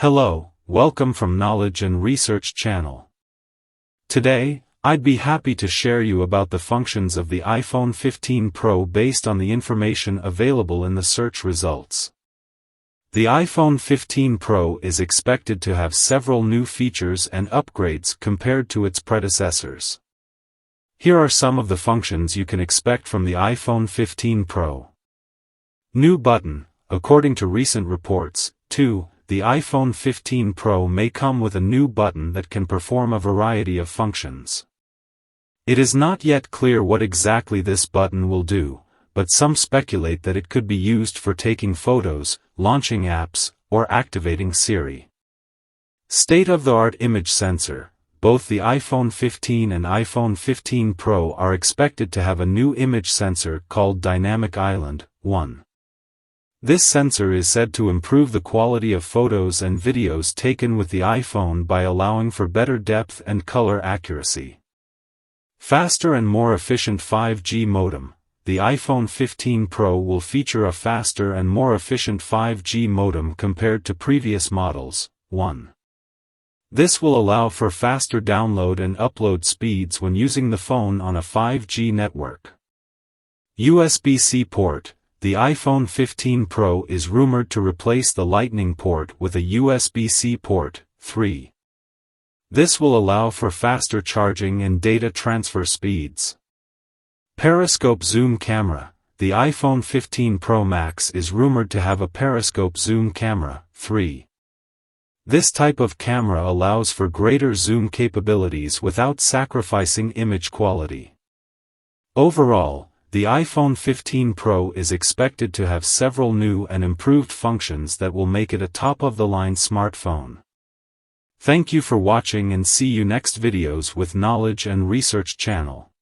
Hello, welcome from Knowledge and Research Channel. Today, I'd be happy to share you about the functions of the iPhone 15 Pro based on the information available in the search results. The iPhone 15 Pro is expected to have several new features and upgrades compared to its predecessors. Here are some of the functions you can expect from the iPhone 15 Pro. New button. According to recent reports, the iPhone 15 Pro may come with a new button that can perform a variety of functions. It is not yet clear what exactly this button will do, but some speculate that it could be used for taking photos, launching apps, or activating Siri. State-of-the-art image sensor. Both the iPhone 15 and iPhone 15 Pro are expected to have a new image sensor called Dynamic Island 1. This sensor is said to improve the quality of photos and videos taken with the iPhone by allowing for better depth and color accuracy. Faster and more efficient 5G modem. The iPhone 15 Pro will feature a faster and more efficient 5G modem compared to previous models. 1. This will allow for faster download and upload speeds when using the phone on a 5G network. USB-C port. The iPhone 15 Pro is rumored to replace the Lightning port with a USB-C port. 3. This will allow for faster charging and data transfer speeds. Periscope zoom camera. The iPhone 15 Pro Max is rumored to have a periscope zoom camera. 3. This type of camera allows for greater zoom capabilities without sacrificing image quality. Overall, the iPhone 15 Pro is expected to have several new and improved functions that will make it a top-of-the-line smartphone. Thank you for watching and see you next videos with Knowledge and Research Channel.